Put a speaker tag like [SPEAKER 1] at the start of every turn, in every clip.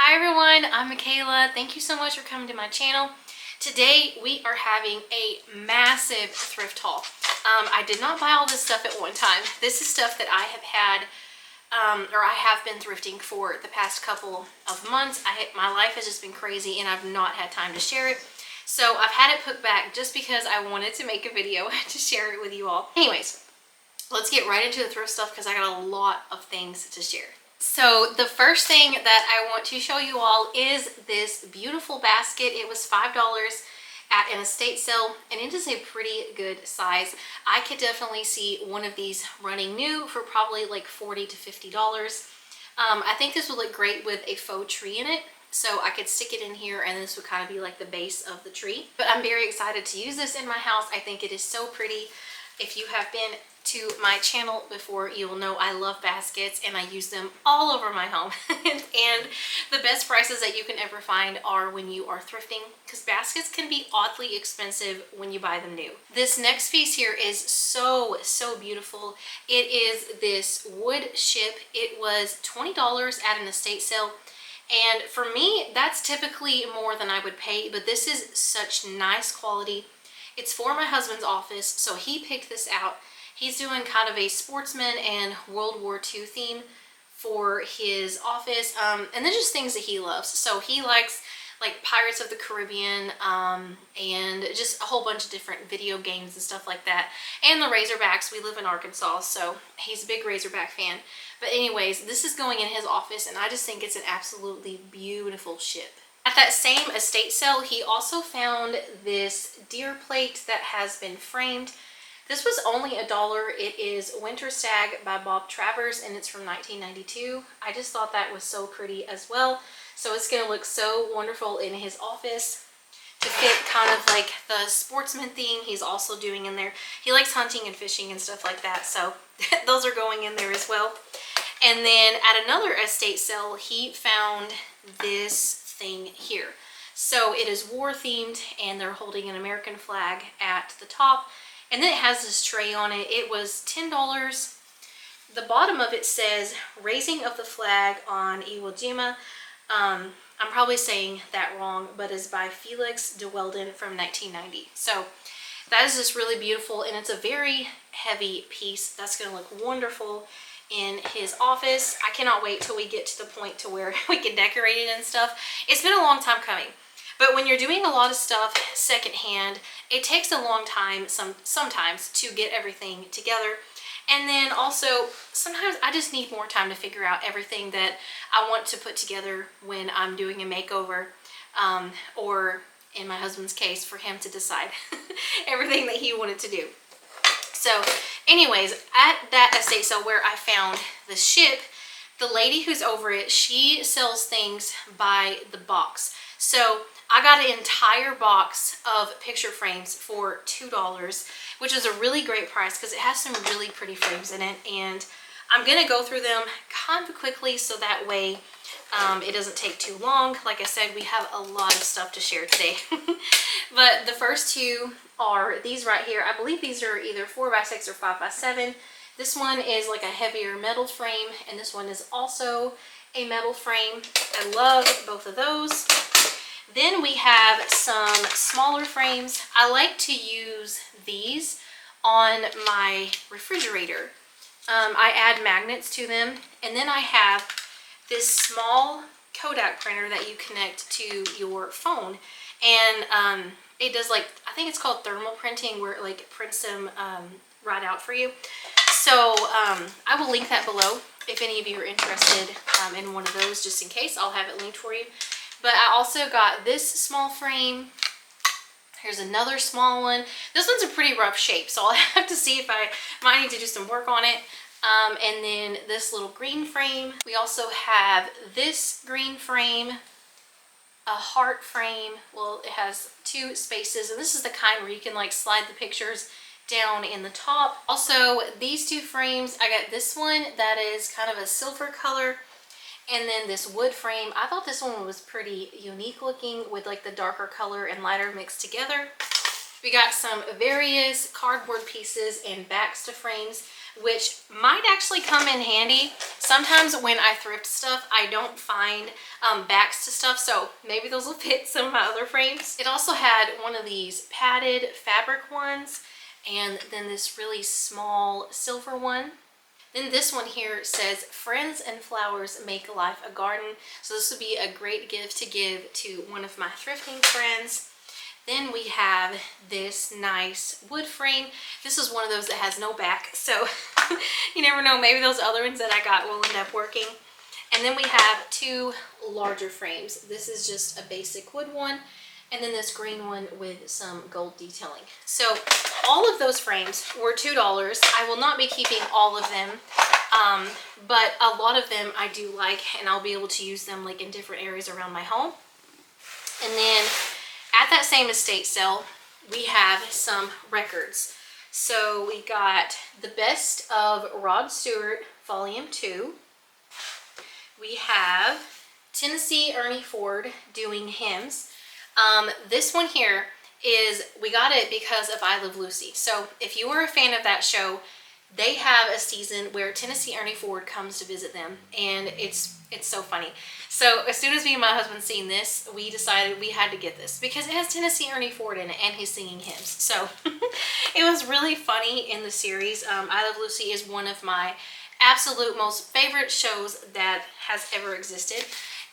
[SPEAKER 1] Hi everyone, I'm Michaela. Thank you so much for coming to my channel. Today we are having a massive thrift haul. I did not buy all this stuff at one time. This is stuff that I have had, or I have been thrifting for the past couple of months. My life has just been crazy and I've not had time to share it. So I've had it put back just because I wanted to make a video to share it with you all. Anyways, let's get right into the thrift stuff because I got a lot of things to share. So the first thing that I want to show you all is this beautiful basket. It was $5 at an estate sale and it is a pretty good size. I could definitely see one of these running new for probably like $40 to $50. I think this would look great with a faux tree in it. So I could stick it in here and this would kind of be like the base of the tree. But I'm very excited to use this in my house. I think it is so pretty. If you have been to my channel before, you will know I love baskets and I use them all over my home. And the best prices that you can ever find are when you are thrifting, because baskets can be oddly expensive when you buy them new. This next piece here is so beautiful. It is this wood ship. It was $20 at an estate sale. And for me, that's typically more than I would pay, but this is such nice quality. It's for my husband's office, so he picked this out. He's doing kind of a sportsman and World War II theme for his office, and then just things that he loves. So he likes like Pirates of the Caribbean and just a whole bunch of different video games and stuff like that. And the Razorbacks. We live in Arkansas, so he's a big Razorback fan. But anyways, this is going in his office, and I just think it's an absolutely beautiful ship. At that same estate sale, he also found this deer plate that has been framed. This was only $1. It is Winter Stag by Bob Travers, and it's from 1992. I just thought that was so pretty as well. So it's going to look so wonderful in his office to fit kind of like the sportsman theme he's also doing in there. He likes hunting and fishing and stuff like that, so those are going in there as well. And then at another estate sale, he found this thing here. So it is war themed and they're holding an American flag at the top. And then it has this tray on it. It was $10. The bottom of it says Raising of the Flag on Iwo Jima. I'm probably saying that wrong, but it's by Felix de Welden from 1990. So that is just really beautiful, and it's a very heavy piece. That's going to look wonderful in his office. I cannot wait till we get to the point to where we can decorate it and stuff. It's been a long time coming. But when you're doing a lot of stuff secondhand, it takes a long time sometimes to get everything together. And then also, sometimes I just need more time to figure out everything that I want to put together when I'm doing a makeover, or in my husband's case, for him to decide everything that he wanted to do. So anyways, at that estate sale where I found the ship, the lady who's over it, she sells things by the box. So I got an entire box of picture frames for $2, which is a really great price because it has some really pretty frames in it. And I'm going to go through them kind of quickly so that way it doesn't take too long. Like I said, we have a lot of stuff to share today. But the first two are these right here. I believe these are either 4x6 or 5x7. This one is like a heavier metal frame, and this one is also a metal frame. I love both of those. Then we have some smaller frames. I like to use these on my refrigerator. I add magnets to them, and then I have this small Kodak printer that you connect to your phone, and it does, like, I think it's called thermal printing, where it like prints them right out for you. So I will link that below if any of you are interested in one of those, just in case. I'll have it linked for you. But I also got this small frame. Here's another small one. This one's a pretty rough shape, so I'll have to see if I might need to do some work on it. And then this little green frame. We also have this green frame, a heart frame. Well, it has two spaces, and this is the kind where you can like slide the pictures down in the top. Also, these two frames, I got this one that is kind of a silver color, and then this wood frame. I thought this one was pretty unique looking with like the darker color and lighter mixed together. We got some various cardboard pieces and backs to frames. which might actually come in handy. Sometimes when I thrift stuff, I don't find backs to stuff, so maybe those will fit some of my other frames. It also had one of these padded fabric ones, and then this really small silver one. Then this one here says, "Friends and flowers make life a garden." So this would be a great gift to give to one of my thrifting friends. Then we have this nice wood frame. This is one of those that has no back, so you never know, maybe those other ones that I got will end up working. And then we have two larger frames. This is just a basic wood one, and then this green one with some gold detailing. So all of those frames were $2. I will not be keeping all of them, but a lot of them I do like, and I'll be able to use them like in different areas around my home. And then at that same estate sale, we have some records. So we got The Best of Rod Stewart, Volume 2. We have Tennessee Ernie Ford doing hymns. This one here is, we got it because of I Love Lucy. So if you were a fan of that show, they have a season where Tennessee Ernie Ford comes to visit them, and it's so funny. So as soon as me and my husband seen this, we decided we had to get this because it has Tennessee Ernie Ford in it and he's singing hymns. So it was really funny in the series. I Love Lucy is one of my absolute most favorite shows that has ever existed.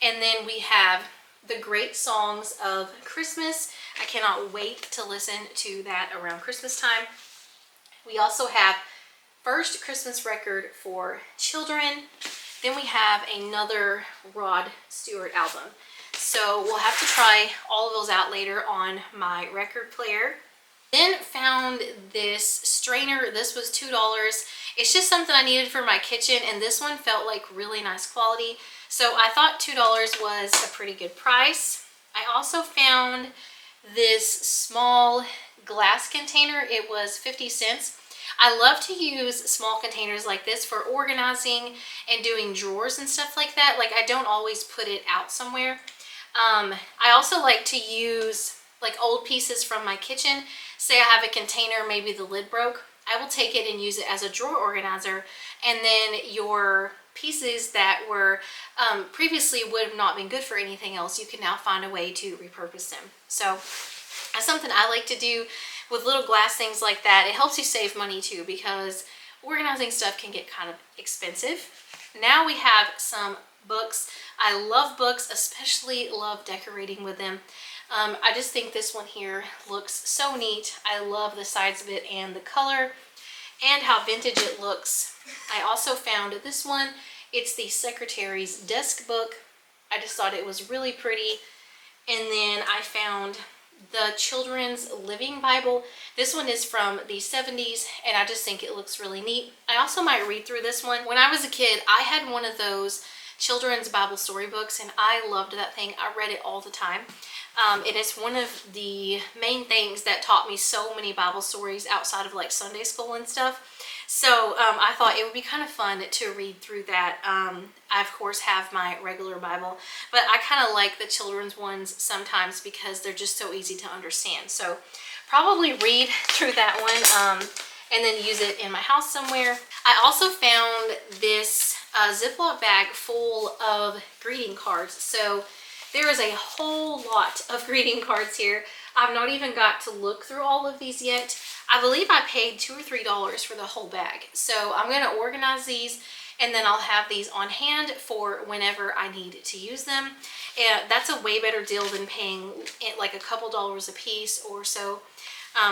[SPEAKER 1] And then we have the great songs of Christmas. I cannot wait to listen to that around Christmas time. We also have First Christmas Record for Children. Then we have another Rod Stewart album. So we'll have to try all of those out later on my record player. Then found this strainer. This was $2. It's just something I needed for my kitchen, and this one felt like really nice quality. So I thought $2 was a pretty good price. I also found this small glass container. It was 50 cents. I love to use small containers like this for organizing and doing drawers and stuff like that. Like, I don't always put it out somewhere. I also like to use like old pieces from my kitchen. Say I have a container, maybe the lid broke. I will take it and use it as a drawer organizer, and then your pieces that were previously would have not been good for anything else, you can now find a way to repurpose them. So that's something I like to do with little glass things like that. It helps you save money too, because organizing stuff can get kind of expensive. Now we have some books. I love books, especially love decorating with them. I just think this one here looks so neat. I love the sides of it and the color and how vintage it looks. I also found this one. It's the Secretary's Desk Book. I just thought it was really pretty. And then I found the Children's Living Bible. This one is from the 70s, and I just think it looks really neat. I also might read through this one. When I was a kid, I had one of those children's Bible storybooks, and I loved that thing. I read it all the time. And it's one of the main things that taught me so many Bible stories outside of like Sunday school and stuff. So I thought it would be kind of fun to read through that. I of course have my regular Bible, but I kind of like the children's ones sometimes because they're just so easy to understand. So probably read through that one and then use it in my house somewhere. I also found this Ziploc bag full of greeting cards. So there is a whole lot of greeting cards here. I've not even got to look through all of these yet. I believe I paid $2 or $3 for the whole bag. So I'm going to organize these, and then I'll have these on hand for whenever I need to use them. And that's a way better deal than paying like a couple dollars a piece or so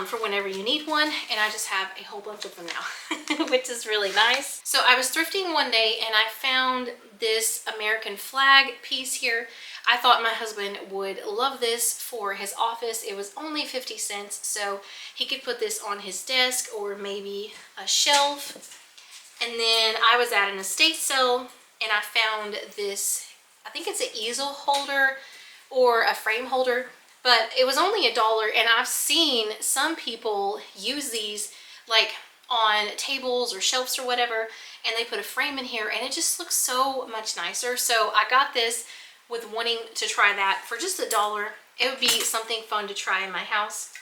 [SPEAKER 1] for whenever you need one. And I just have a whole bunch of them now, which is really nice. So I was thrifting one day and I found this American flag piece here. I thought my husband would love this for his office. It was only 50 cents, so he could put this on his desk or maybe a shelf. And then I was at an estate sale and I found this, I think it's an easel holder or a frame holder, but it was only $1. And I've seen some people use these like on tables or shelves or whatever, and they put a frame in here and it just looks so much nicer. So I got this with wanting to try that for just $1. It would be something fun to try in my house.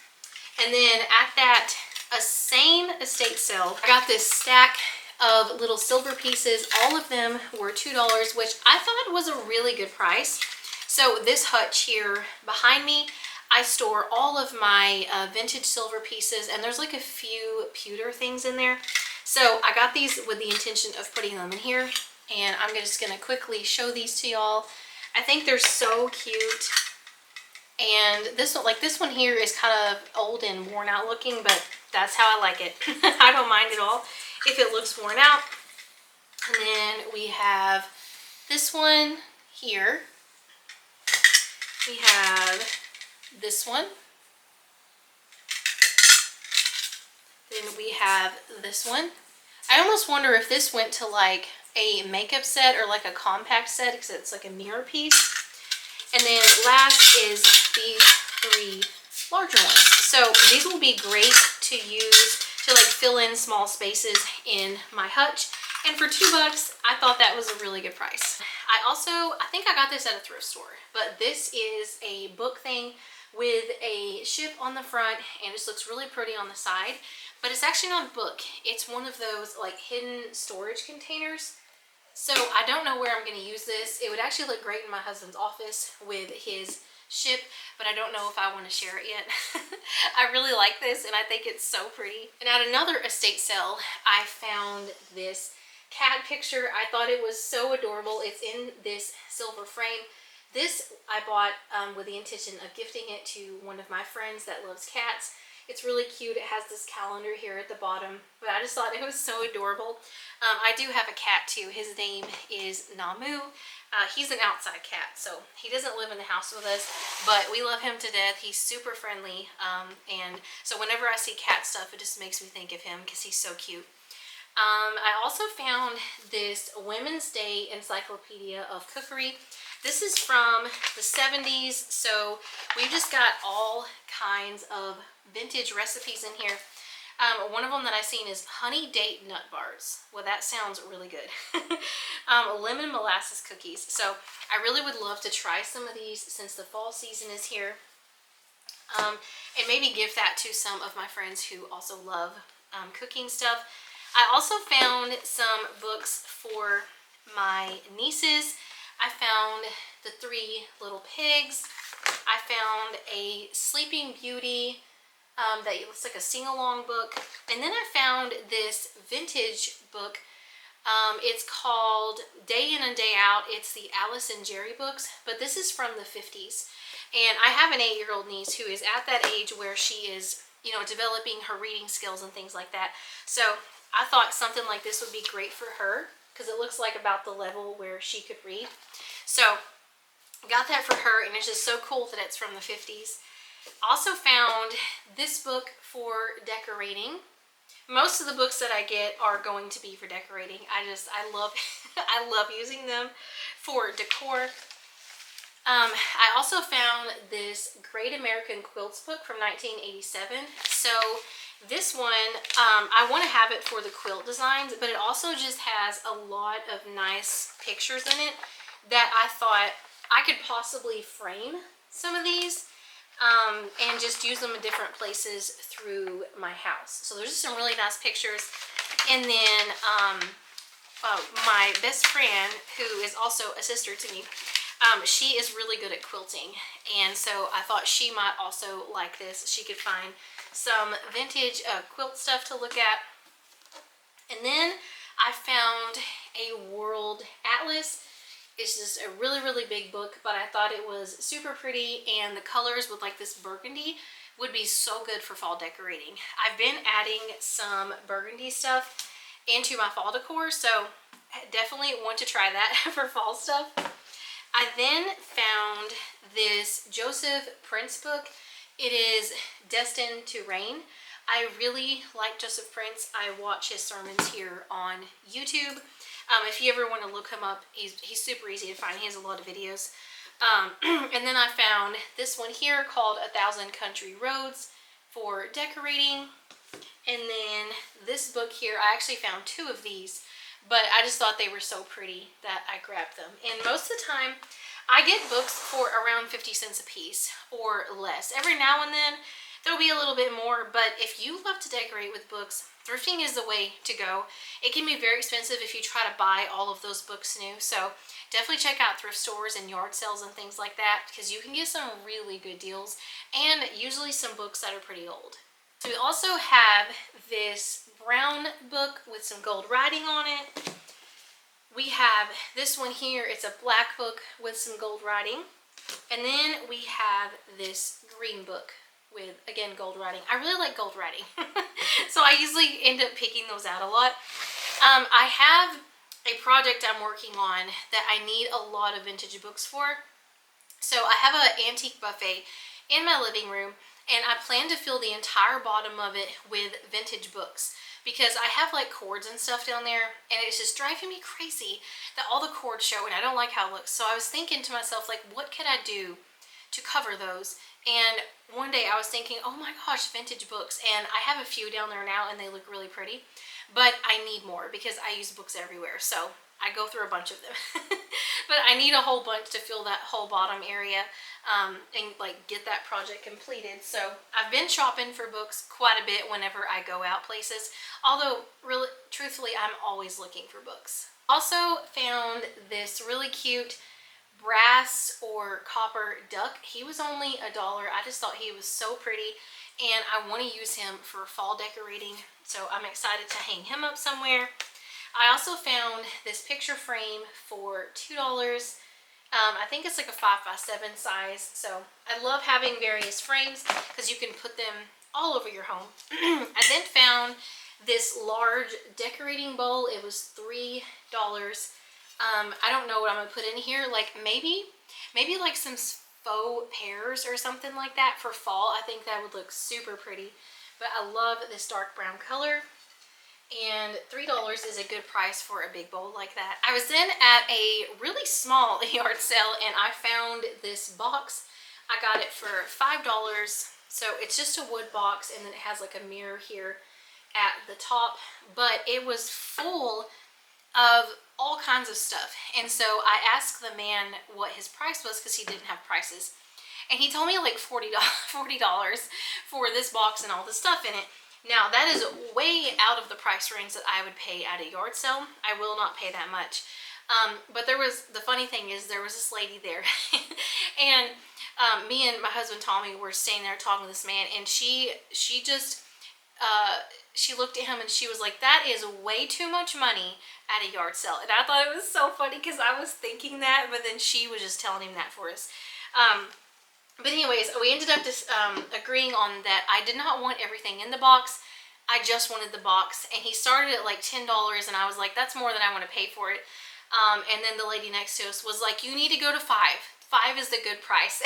[SPEAKER 1] And then at that a same estate sale. I got this stack of little silver pieces. All of them were $2, which I thought was a really good price. So this hutch here behind me, I store all of my vintage silver pieces, and there's like a few pewter things in there. So I got these with the intention of putting them in here, and I'm just gonna quickly show these to y'all. I think they're so cute. And this one, like this one here, is kind of old and worn out looking, but that's how I like it. I don't mind at all if it looks worn out. And then we have this one here. We have this one. Then we have this one. I almost wonder if this went to like a makeup set or like a compact set, because it's like a mirror piece. And then last is these 3 larger ones. So these will be great to use to like fill in small spaces in my hutch. And for $2, I thought that was a really good price. I think I got this at a thrift store, but this is a book thing with a ship on the front, and it just looks really pretty on the side. But it's actually not a book. It's one of those like hidden storage containers. So I don't know where I'm going to use this. It would actually look great in my husband's office with his ship, but I don't know if I want to share it yet. I really like this, and I think it's so pretty. And at another estate sale, I found this cat picture. I thought it was so adorable. It's in this silver frame. This I bought with the intention of gifting it to one of my friends that loves cats. It's really cute. It has this calendar here at the bottom, but I just thought it was so adorable. I do have a cat too. His name is Namu. He's an outside cat, so he doesn't live in the house with us, but we love him to death. He's super friendly, and so whenever I see cat stuff, it just makes me think of him because he's so cute. I also found this Women's Day Encyclopedia of Cookery. This is from the 70s, so we've just got all kinds of vintage recipes in here. One of them that I've seen is honey date nut bars. Well, that sounds really good. Lemon molasses cookies. So I really would love to try some of these since the fall season is here. And maybe give that to some of my friends who also love cooking stuff. I also found some books for my nieces. I found The 3 Little Pigs. I found a Sleeping Beauty that looks like a sing-along book. And then I found this vintage book. It's called Day In and Day Out. It's the Alice and Jerry books, but this is from the 50s. And I have an 8-year-old niece who is at that age where she is, you know, developing her reading skills and things like that. So I thought something like this would be great for her because it looks like about the level where she could read. So got that for her, and it's just so cool that it's from the 50s. Also found this book for decorating. Most of the books that I get are going to be for decorating. I love I love using them for decor. I also found this Great American Quilts book from 1987. So this one, I want to have it for the quilt designs, but it also just has a lot of nice pictures in it that I thought I could possibly frame some of these and just use them in different places through my house. So there's just some really nice pictures. And then my best friend, who is also a sister to me, she is really good at quilting, and so I thought she might also like this. She could find some vintage quilt stuff to look at. And then I found a world atlas. It's just a really, really big book, but I thought it was super pretty, and the colors with like this burgundy would be so good for fall decorating. I've been adding some burgundy stuff into my fall decor, so I definitely want to try that for fall stuff. I then found this Joseph Prince book. It is Destined to Reign. I really like Joseph Prince. I watch his sermons here on YouTube. If you ever want to look him up, he's super easy to find. He has a lot of videos. And then I found this one here called 1,000 Country Roads for decorating. And then this book here, I actually found 2 of these, but I just thought they were so pretty that I grabbed them. And most of the time, I get books for around 50 cents a piece or less. Every now and then, there'll be a little bit more. But if you love to decorate with books, thrifting is the way to go. It can be very expensive if you try to buy all of those books new. So definitely check out thrift stores and yard sales and things like that, because you can get some really good deals and usually some books that are pretty old. So we also have this brown book with some gold writing on it. We have this one here. It's a black book with some gold writing. And then we have this green book with, again, gold writing. I really like gold writing. So I usually end up picking those out a lot. I have a project I'm working on that I need a lot of vintage books for. So I have an antique buffet in my living room, and I plan to fill the entire bottom of it with vintage books, because I have like cords and stuff down there, and it's just driving me crazy that all the cords show, and I don't like how it looks. So I was thinking to myself, like, what could I do to cover those? And one day I was thinking, oh my gosh, vintage books. And I have a few down there now, and they look really pretty, but I need more because I use books everywhere. So I go through a bunch of them. But I need a whole bunch to fill that whole bottom area and like get that project completed. So I've been shopping for books quite a bit whenever I go out places. Although, really, truthfully, I'm always looking for books. Also found this really cute brass or copper duck. He was only $1. I just thought he was so pretty, and I want to use him for fall decorating. So I'm excited to hang him up somewhere. I also found this picture frame for $2. I think it's like a 5x7 size. So I love having various frames because you can put them all over your home. I then found this large decorating bowl. It was $3. I don't know what I'm gonna put in here. Like maybe like some faux pears or something like that for fall. I think that would look super pretty. But I love this dark brown color, and $3 is a good price for a big bowl like that. I was then at a really small yard sale, and I found this box. I got it for $5. So it's just a wood box, and then it has like a mirror here at the top, but it was full of all kinds of stuff. And so I asked the man what his price was, because he didn't have prices, and he told me like $40 for this box and all the stuff in it. Now that is way out of the price range that I would pay at a yard sale. I will not pay that much. But the funny thing is, there was this lady there and me and my husband Tommy were staying there talking to this man, and she just she looked at him and she was like, that is way too much money at a yard sale. And I thought it was so funny because I was thinking that, but then she was just telling him that for us. But anyways, we ended up just agreeing on that I did not want everything in the box. I just wanted the box. And he started at like $10, and I was like, that's more than I want to pay for it. And then the lady next to us was like, you need to go to $5. $5 is the good price.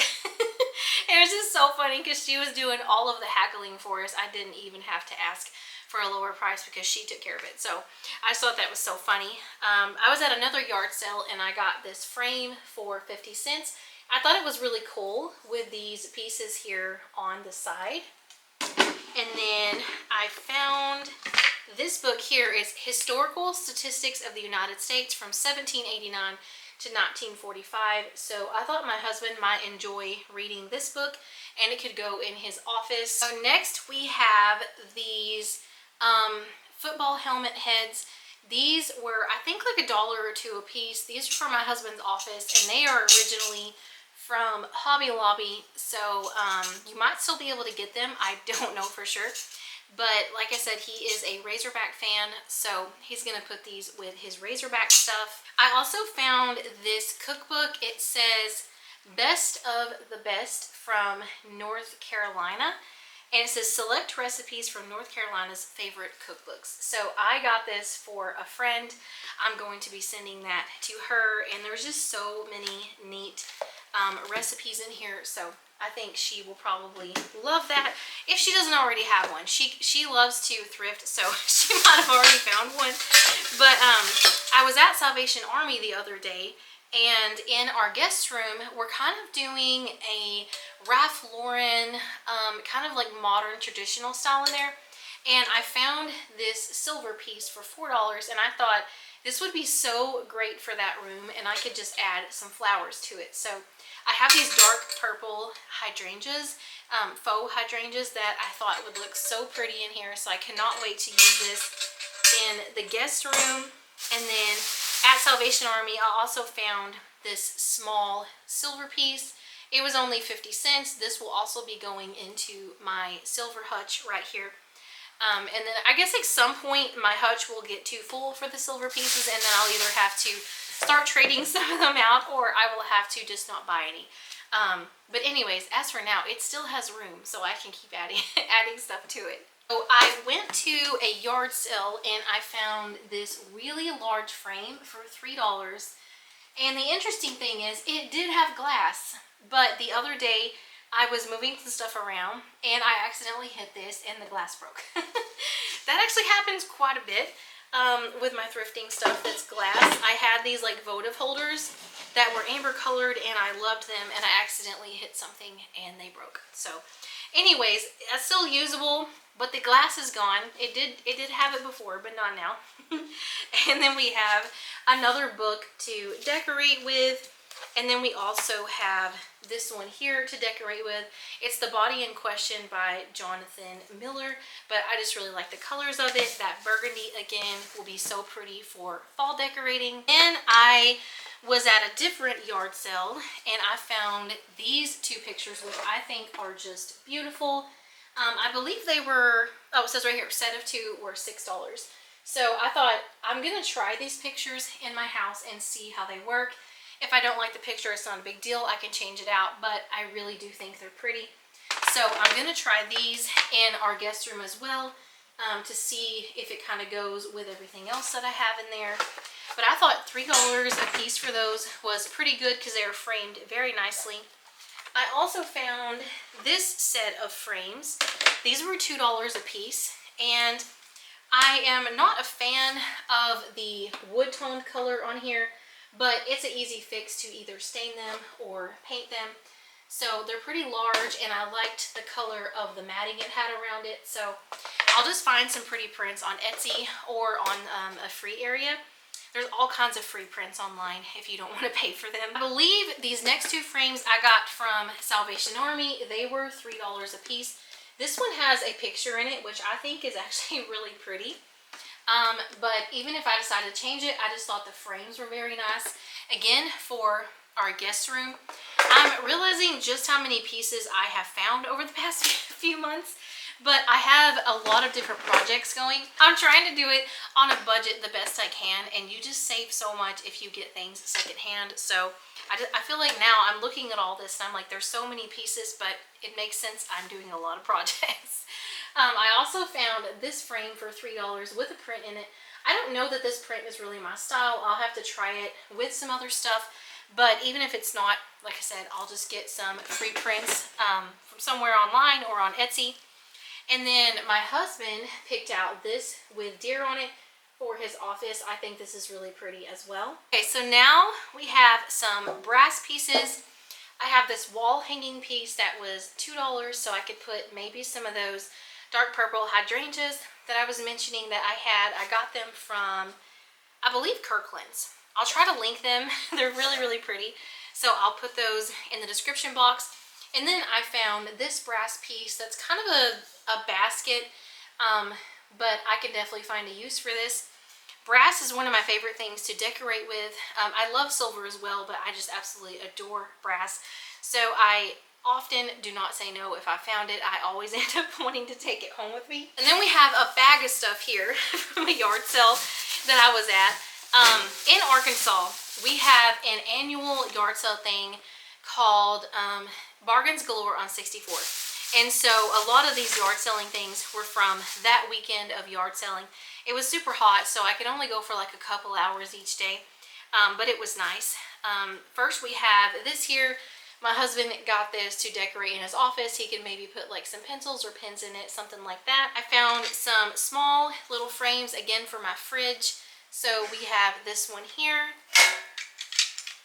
[SPEAKER 1] It was just so funny because she was doing all of the haggling for us. I didn't even have to ask for a lower price because she took care of it. So I just thought that was so funny. I was at another yard sale, and I got this frame for 50 cents. I thought it was really cool with these pieces here on the side. And then I found this book here. It's Historical Statistics of the United States from 1789 to 1945. So I thought my husband might enjoy reading this book, and it could go in his office. So next we have these football helmet heads. These were, I think, like $1 or $2 a piece. These are for my husband's office, and they are originally from Hobby Lobby. So you might still be able to get them. I don't know for sure. But like I said, he is a Razorback fan, so he's going to put these with his Razorback stuff. I also found this cookbook. It says Best of the Best from North Carolina. And it says select recipes from North Carolina's favorite cookbooks. So I got this for a friend. I'm going to be sending that to her. And there's just so many neat recipes in here. So I think she will probably love that if she doesn't already have one. She loves to thrift, so she might have already found one. But I was at Salvation Army the other day, and in our guest room, we're kind of doing a Ralph Lauren kind of like modern traditional style in there. And I found this silver piece for $4, and I thought this would be so great for that room, and I could just add some flowers to it. So I have these dark purple hydrangeas, faux hydrangeas that I thought would look so pretty in here. So I cannot wait to use this in the guest room. And then at Salvation Army, I also found this small silver piece. It was only 50 cents. This will also be going into my silver hutch right here. And then I guess at some point my hutch will get too full for the silver pieces, and then I'll either have to start trading some of them out, or I will have to just not buy any. But anyways, as for now, it still has room, so I can keep adding stuff to it. So I went to a yard sale and I found this really large frame for $3. And the interesting thing is, it did have glass, but the other day I was moving some stuff around and I accidentally hit this and the glass broke. That actually happens quite a bit with my thrifting stuff that's glass. I had these like votive holders that were amber colored and I loved them, and I accidentally hit something and they broke. So anyways, it's still usable, but the glass is gone. It did have it before, but not now. And then we have another book to decorate with. And then we also have this one here to decorate with. It's The Body in Question by Jonathan Miller, but I just really like the colors of it. That burgundy, again, will be so pretty for fall decorating. And I was at a different yard sale, and I found these two pictures, which I think are just beautiful. I believe they were, oh, it says right here, set of two were $6. So I thought, I'm going to try these pictures in my house and see how they work. If I don't like the picture, it's not a big deal. I can change it out, but I really do think they're pretty. So I'm going to try these in our guest room as well to see if it kind of goes with everything else that I have in there. But I thought $3 a piece for those was pretty good because they were framed very nicely. I also found this set of frames. These were $2 a piece, and I am not a fan of the wood toned color on here, but it's an easy fix to either stain them or paint them. So they're pretty large, and I liked the color of the matting it had around it. So I'll just find some pretty prints on Etsy or on a free area. There's all kinds of free prints online if you don't want to pay for them. I believe these next two frames I got from Salvation Army. They were $3 a piece. This one has a picture in it, which I think is actually really pretty. But even if I decided to change it, I just thought the frames were very nice. Again, for our guest room, I'm realizing just how many pieces I have found over the past few months. But I have a lot of different projects going. I'm trying to do it on a budget the best I can, and you just save so much if you get things secondhand. So I feel like now I'm looking at all this and I'm like, there's so many pieces, but it makes sense. I'm doing a lot of projects. I also found this frame for $3 with a print in it. I don't know that this print is really my style. I'll have to try it with some other stuff. But even if it's not, like I said, I'll just get some free prints from somewhere online or on Etsy. And then my husband picked out this with deer on it for his office. I think this is really pretty as well. Okay, so now we have some brass pieces. I have this wall hanging piece that was $2, so I could put maybe some of those dark purple hydrangeas that I was mentioning that I had. I got them from, I believe, Kirkland's. I'll try to link them. They're really, really pretty. So I'll put those in the description box. And then I found this brass piece that's kind of a basket, but I can definitely find a use for this. Brass is one of my favorite things to decorate with. I love silver as well, but I just absolutely adore brass. So I often do not say no. If I found it, I always end up wanting to take it home with me. And then we have a bag of stuff here from a yard sale that I was at. In Arkansas, we have an annual yard sale thing called Bargains Galore on 64th. And so a lot of these yard selling things were from that weekend of yard selling. It was super hot, so I could only go for like a couple hours each day, but it was nice. First we have this here. My husband got this to decorate in his office. He can maybe put like some pencils or pens in it, something like that. I found some small little frames, again, for my fridge. So we have this one here,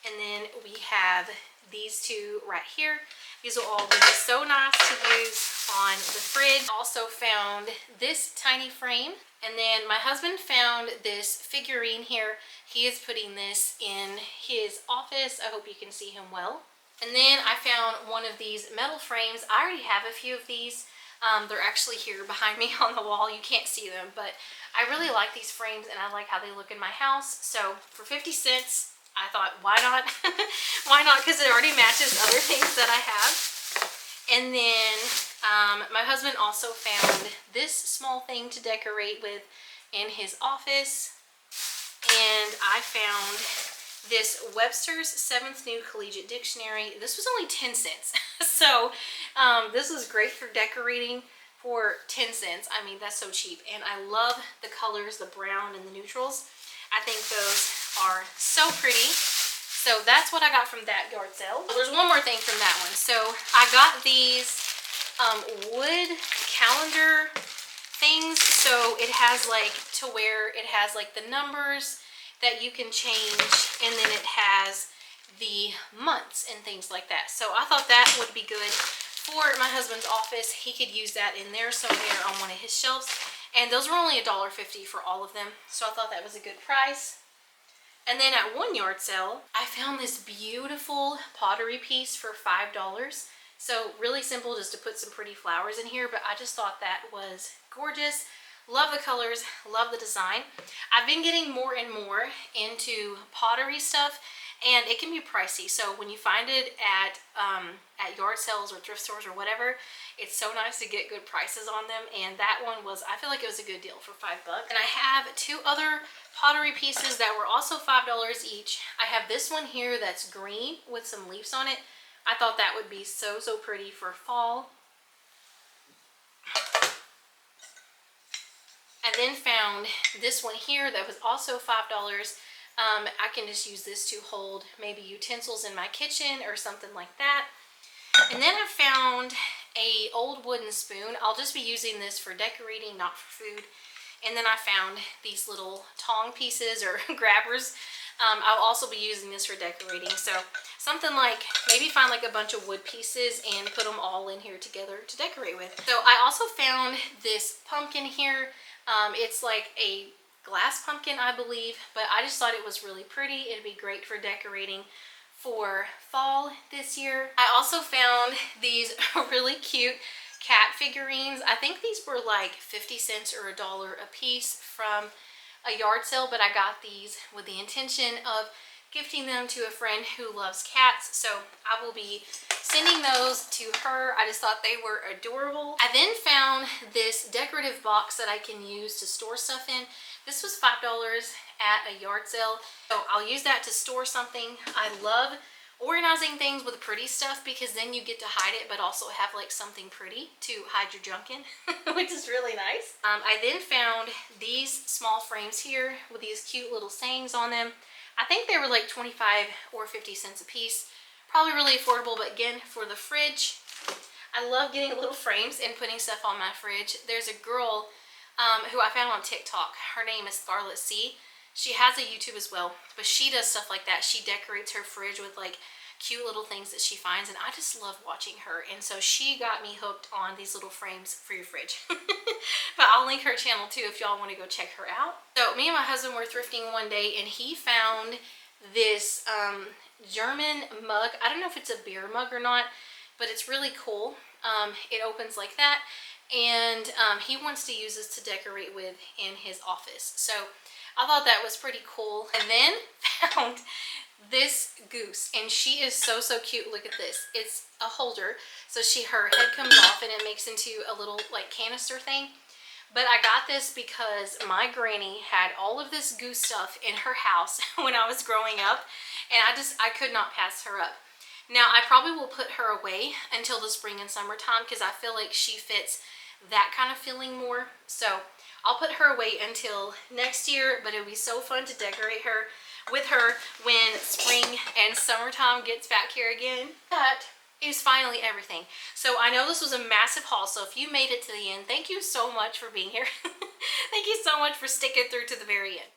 [SPEAKER 1] and then we have these two right here. These will all be so nice to use on the fridge. Also found this tiny frame, and then my husband found this figurine here. He is putting this in his office. I hope you can see him well. And then I found one of these metal frames. I already have a few of these. They're actually here behind me on the wall. You can't see them, but I really like these frames and I like how they look in my house. So for 50 cents, I thought, why not? Why not? Because it already matches other things that I have. And then my husband also found this small thing to decorate with in his office. And I found this Webster's 7th New Collegiate Dictionary. This was only 10 cents. So this was great for decorating for 10 cents. I mean, that's so cheap. And I love the colors, the brown and the neutrals. I think those are so pretty. So that's what I got from that yard sale. Well, there's one more thing from that one. So I got these wood calendar things. So it has like to where it has like the numbers that you can change, and then it has the months and things like that. So I thought that would be good for my husband's office. He could use that in there somewhere on one of his shelves. And those were only $1.50 for all of them. So I thought that was a good price. And then at one yard sale, I found this beautiful pottery piece for $5. So really simple, just to put some pretty flowers in here, but I just thought that was gorgeous. Love the colors, love the design. I've been getting more and more into pottery stuff, and it can be pricey. So when you find it at yard sales or thrift stores or whatever, it's so nice to get good prices on them. And that one was, I feel like it was a good deal for $5. And I have two other pottery pieces that were also $5 each. I have this one here that's green with some leaves on it. I thought that would be so pretty for fall. I then found this one here that was also $5. I can just use this to hold maybe utensils in my kitchen or something like that. And then I found a old wooden spoon. I'll just be using this for decorating, not for food. And then I found these little tong pieces or grabbers. I'll also be using this for decorating. So something like, maybe find like a bunch of wood pieces and put them all in here together to decorate with. So I also found this pumpkin here. It's like a glass pumpkin, I believe, but I just thought it was really pretty. It'd be great for decorating for fall this year. I also found these really cute cat figurines. I think these were like 50 cents or $1 a piece from a yard sale, but I got these with the intention of gifting them to a friend who loves cats. So I will be sending those to her. I just thought they were adorable. I then found this decorative box that I can use to store stuff in. This was $5 at a yard sale. So I'll use that to store something. I love organizing things with pretty stuff because then you get to hide it, but also have like something pretty to hide your junk in, which is really nice. I then found these small frames here with these cute little sayings on them. I think they were like 25 or 50 cents a piece. Probably really affordable, but again, for the fridge, I love getting little frames and putting stuff on my fridge. There's a girl who I found on TikTok. Her name is Scarlett C. She has a YouTube as well, but she does stuff like that. She decorates her fridge with like cute little things that she finds, and I just love watching her. And so she got me hooked on these little frames for your fridge. But I'll link her channel too if y'all want to go check her out. So me and my husband were thrifting one day, and he found this German mug. I don't know if it's a beer mug or not, but it's really cool. It opens like that, and he wants to use this to decorate with in his office. So I thought that was pretty cool. And then found this goose, and she is so cute. Look at this. It's a holder, so her head comes off and it makes into a little like canister thing. But I got this because my granny had all of this goose stuff in her house when I was growing up, and I could not pass her up. Now I probably will put her away until the spring and summertime because I feel like she fits that kind of feeling more. So I'll put her away until next year, but it'll be so fun to decorate her with her when spring and summertime gets back here again. That is finally everything. So I know this was a massive haul, so if you made it to the end, thank you so much for being here. Thank you so much for sticking through to the very end.